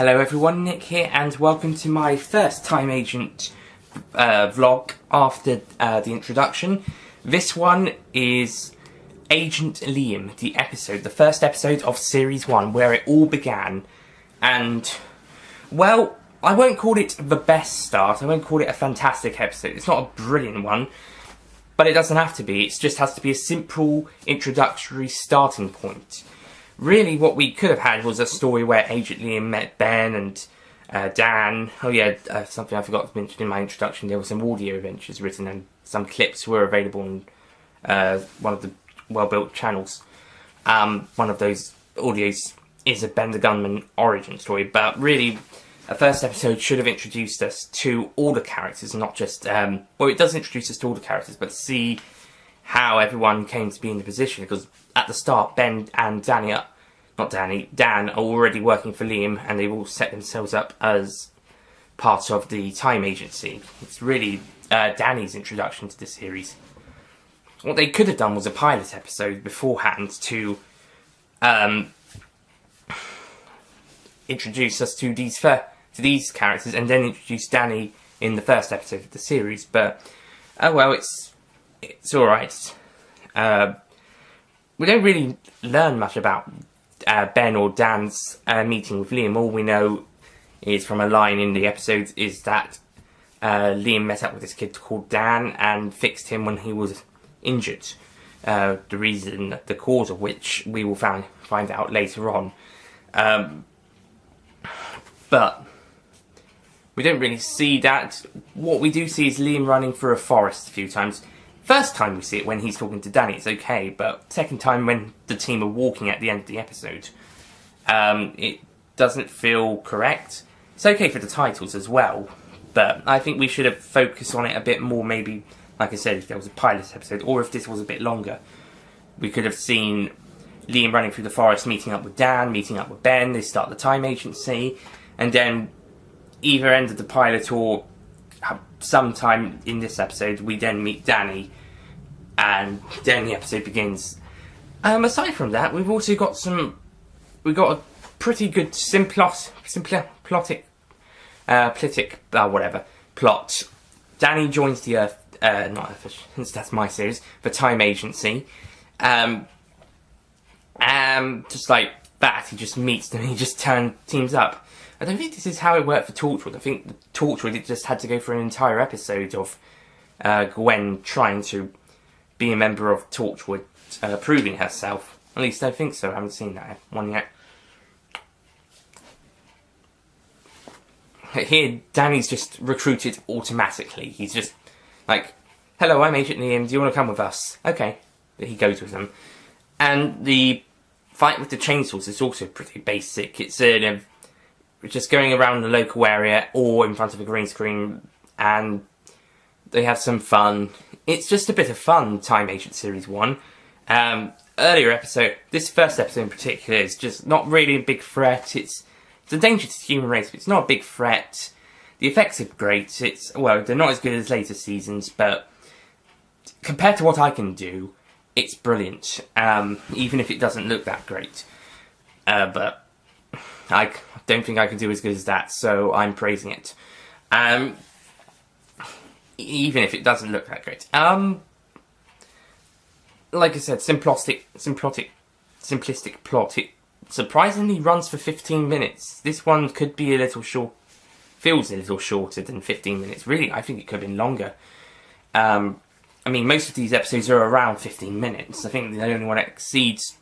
Hello everyone, Nick here, and welcome to my first Time Agent vlog after the introduction. This one is Agent Liam, the first episode of Series 1, where it all began. And, well, I won't call it the best start, I won't call it a fantastic episode. It's not a brilliant one, but it doesn't have to be. It just has to be a simple introductory starting point. Really, what we could have had was a story where Agent Liam met Ben and Dan. Oh yeah, something I forgot to mention in my introduction, there were some audio adventures written and some clips were available on one of the well-built channels. One of those audios is a Ben the Gunman origin story, but really, a first episode should have introduced us to all the characters, not just, well, it does introduce us to all the characters, but see how everyone came to be in the position, because at the start, Ben and Dan are already working for Liam, and they've all set themselves up as part of the Time Agency. It's really Danny's introduction to the series. What they could have done was a pilot episode beforehand to introduce us to these characters, and then introduce Danny in the first episode of the series. But oh well, it's alright. We don't really learn much about Ben or Dan's meeting with Liam. All we know is from a line in the episode is that Liam met up with this kid called Dan and fixed him when he was injured. The cause of which we will find out later on. But we don't really see that. What we do see is Liam running through a forest a few times. First time we see it when he's talking to Danny, it's okay, but second time when the team are walking at the end of the episode, it doesn't feel correct. It's okay for the titles as well, but I think we should have focused on it a bit more, maybe, like I said, if there was a pilot episode, or if this was a bit longer. We could have seen Liam running through the forest, meeting up with Dan, meeting up with Ben, they start the Time Agency, and then either end of the pilot or sometime in this episode, we then meet Danny, and then the episode begins. Aside from that, we've also got a pretty good plot. Danny joins the Earth, not Earth, since that's my series, the Time Agency. Just like that, he just meets them, he just teams up. I don't think this is how it worked for Torchwood. I think Torchwood, it just had to go for an entire episode of Gwen trying to be a member of Torchwood, proving herself. At least I think so. I haven't seen that one yet. Here, Danny's just recruited automatically. He's just like, hello, I'm Agent Liam, do you want to come with us? Okay. He goes with them. And the fight with the chainsaws is also pretty basic. It's just going around the local area or in front of a green screen, and they have some fun. It's just a bit of fun, Time Agent Series 1. Earlier episode, this first episode in particular, is just not really a big threat. It's a danger to the human race, but it's not a big threat. The effects are great. They're not as good as later seasons, but compared to what I can do, it's brilliant. Even if it doesn't look that great. But I don't think I can do as good as that, so I'm praising it. Even if it doesn't look that great. Like I said, simplistic plot. It surprisingly runs for 15 minutes. This one could be a little short, feels a little shorter than 15 minutes. Really, I think it could have been longer. I mean, most of these episodes are around 15 minutes. I think the only one that exceeds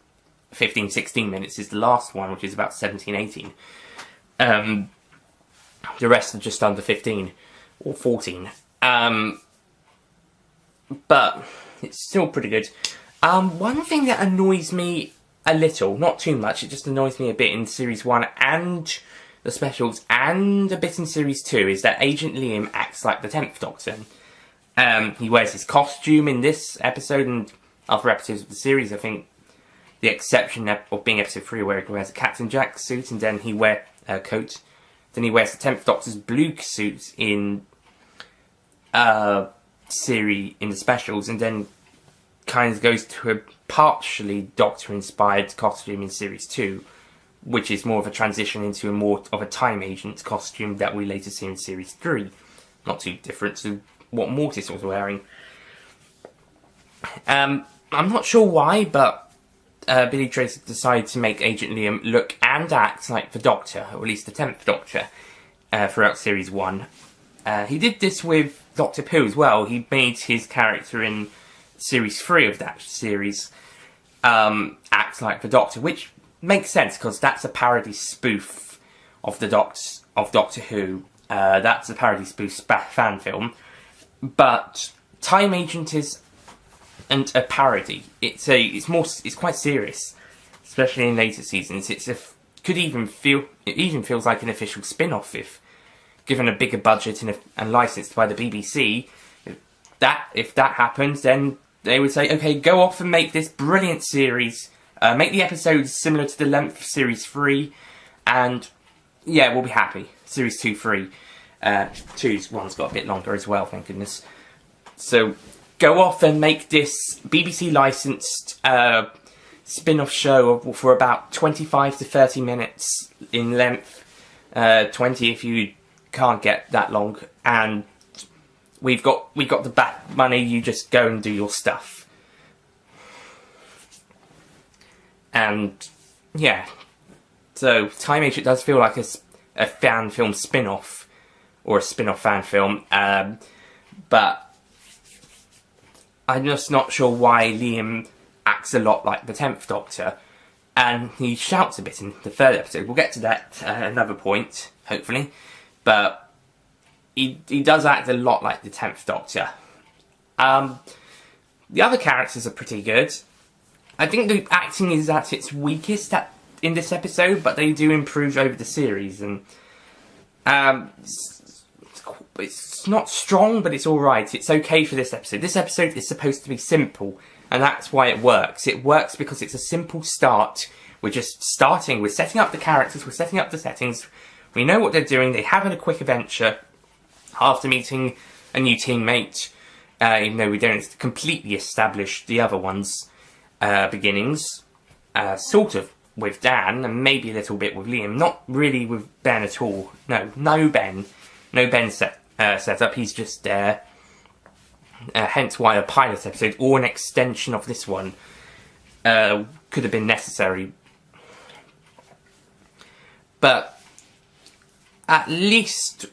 15, 16 minutes is the last one, which is about 17, 18. The rest are just under 15 or 14. But it's still pretty good. One thing that annoys me a little, not too much, it just annoys me a bit in Series 1 and the specials and a bit in Series 2, is that Agent Liam acts like the 10th Doctor. He wears his costume in this episode and other episodes of the series. I think the exception of being episode 3 where he wears a Captain Jack suit and then he wears a coat. Then he wears the 10th Doctor's blue suit in series in the specials, and then kind of goes to a partially Doctor-inspired costume in Series 2. which is more of a transition into a more of a time agent costume that we later see in Series 3. Not too different to what Mortis was wearing. I'm not sure why, but Billy Tracy decided to make Agent Liam look and act like the Doctor, or at least the 10th Doctor, throughout Series 1. He did this with Doctor Who as well. He made his character in Series 3 of that series act like the Doctor, which makes sense because that's a parody spoof of Doctor Who. That's a parody spoof fan film. But Time Agent is and a parody. It's quite serious, especially in later seasons. It even feels like an official spin-off if given a bigger budget and licensed by the BBC. If that happens, then they would say, okay, go off and make this brilliant series. Make the episodes similar to the length of Series 3, and yeah, we'll be happy. Series 2, 3. 2's one's got a bit longer as well, thank goodness. So, go off and make this BBC licensed spin-off show for about 25 to 30 minutes in length. 20 if you can't get that long, and we've got the back money, you just go and do your stuff. And yeah, so Time Agent does feel like a fan film spin-off, or a spin-off fan film, but I'm just not sure why Liam acts a lot like the 10th Doctor, and he shouts a bit in the 3rd episode. We'll get to that at another point, hopefully, but he does act a lot like the 10th Doctor. The other characters are pretty good. I think the acting is at its weakest in this episode, but they do improve over the series, and it's not strong, but it's alright. It's okay for this episode. This episode is supposed to be simple, and that's why it works. It works because it's a simple start. We're just starting, we're setting up the characters, we're setting up the settings, we know what they're doing, they have a quick adventure after meeting a new teammate, even though we don't completely establish the other ones' beginnings, sort of with Dan, and maybe a little bit with Liam, not really with Ben at all. No Ben set up, he's just there. Hence why a pilot episode, or an extension of this one, could have been necessary. But at least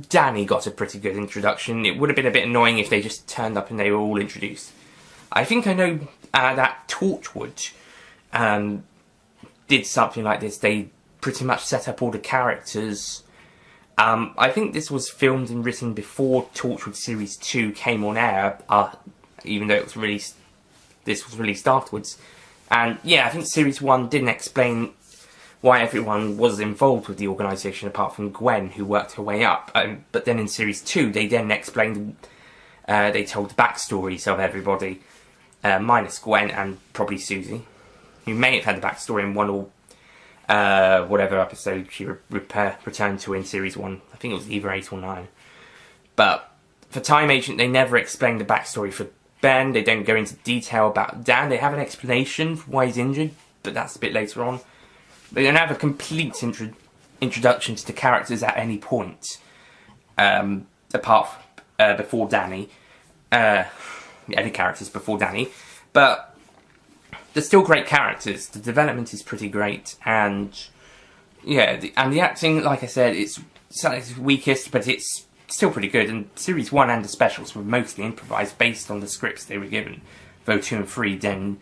Danny got a pretty good introduction. It would have been a bit annoying if they just turned up and they were all introduced. I think I know that Torchwood did something like this. They pretty much set up all the characters. I think this was filmed and written before Torchwood Series 2 came on air, even though this was released afterwards. And yeah, I think Series 1 didn't explain why everyone was involved with the organisation apart from Gwen, who worked her way up. But then in Series 2, they then explained, they told the backstories of everybody, minus Gwen and probably Susie, who may have had the backstory in one or whatever episode she returned to in Series 1. I think it was either 8 or 9. But for Time Agent, they never explained the backstory for Ben. They don't go into detail about Dan. They have an explanation for why he's injured, but that's a bit later on. They don't have a complete introduction to the characters at any point, apart before Danny. Any characters before Danny, but they're still great characters. The development is pretty great, and yeah, the acting, like I said, it's its weakest, but it's still pretty good. And Series 1 and the specials were mostly improvised based on the scripts they were given, though 2 and 3 then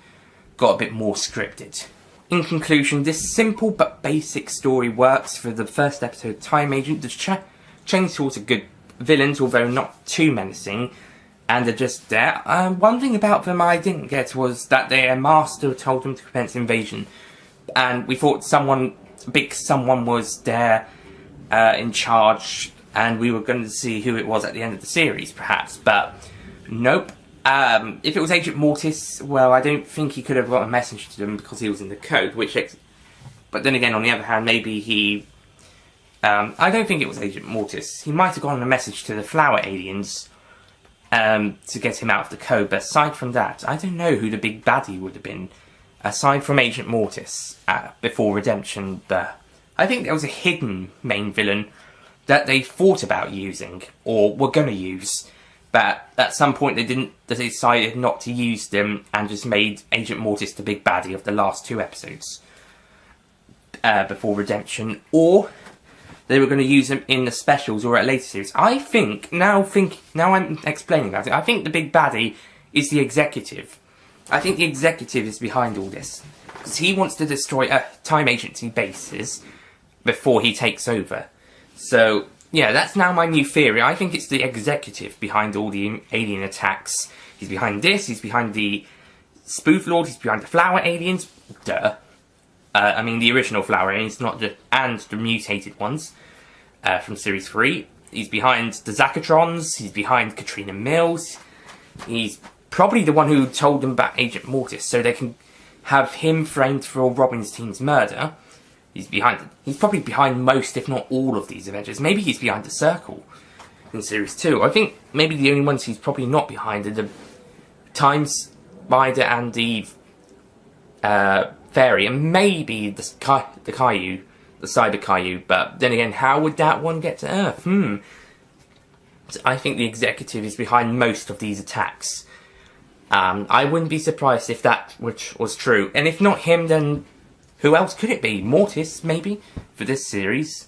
got a bit more scripted. In conclusion, this simple but basic story works for the first episode of Time Agent. The Chainsaws are good villains, although not too menacing, and they're just there. One thing about them I didn't get was that their master told them to commence invasion, and we thought big someone was there in charge, and we were going to see who it was at the end of the series, perhaps, but nope. If it was Agent Mortis, well, I don't think he could have got a message to them because he was in the code, but then again, on the other hand, maybe he... I don't think it was Agent Mortis. He might have gotten a message to the flower aliens to get him out of the code, but aside from that, I don't know who the big baddie would have been aside from Agent Mortis, before Redemption, I think there was a hidden main villain that they thought about using, or were going to use, but at some point they decided not to use them, and just made Agent Mortis the big baddie of the last 2 episodes, before Redemption, or they were going to use them in the specials or at later series. Now I'm explaining about it, I think the big baddie is the Executive. I think the Executive is behind all this, because he wants to destroy Time Agency bases before he takes over. So, yeah, that's now my new theory. I think it's the Executive behind all the alien attacks. He's behind this, he's behind the Spoof Lord, he's behind the Flower Aliens. Duh. I mean the original Flower Aliens, and the mutated ones from Series 3. He's behind the Zachatrons, he's behind Katrina Mills. He's probably the one who told them about Agent Mortis, so they can have him framed for Robin's team's murder. He's probably behind most, if not all, of these Avengers. Maybe he's behind the Circle in Series 2. I think maybe the only ones he's probably not behind are the Time Spider and the Fairy, and maybe the Caillou, the Cyber Caillou. But then again, how would that one get to Earth? So I think the Executive is behind most of these attacks. I wouldn't be surprised if that was true. And if not him, then who else could it be? Mortis, maybe, for this series.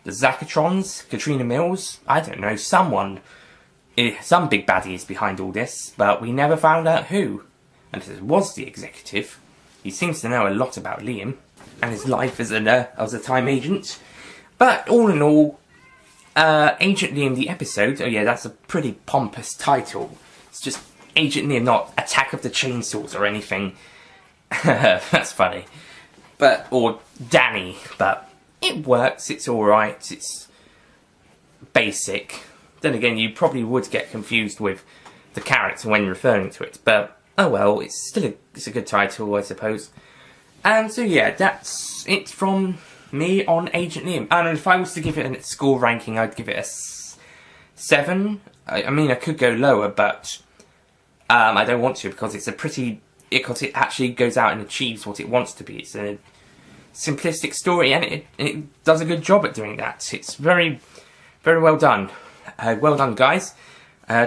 The Zachatrons, Katrina Mills, I don't know, someone. Some big baddie is behind all this, but we never found out who. And if it was the Executive, he seems to know a lot about Liam and his life as a time agent. But all in all, Agent Liam the episode, oh yeah, that's a pretty pompous title. It's just Agent Liam, not Attack of the Chainsaws or anything. That's funny. Or Danny, but it works, it's alright, it's basic. Then again, you probably would get confused with the character when referring to it, but oh well, it's a good title, I suppose. And so yeah, that's it from me on Agent Liam. And if I was to give it a score ranking, I'd give it a 7. I mean, I could go lower, but I don't want to, because because it actually goes out and achieves what it wants to be. It's a simplistic story, and it does a good job at doing that. It's very, very well done. Well done, guys.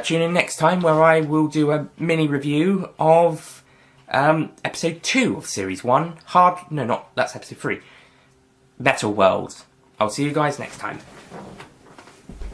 Tune in next time, where I will do a mini review of episode 2 of series 1. That's episode 3. Metal World. I'll see you guys next time.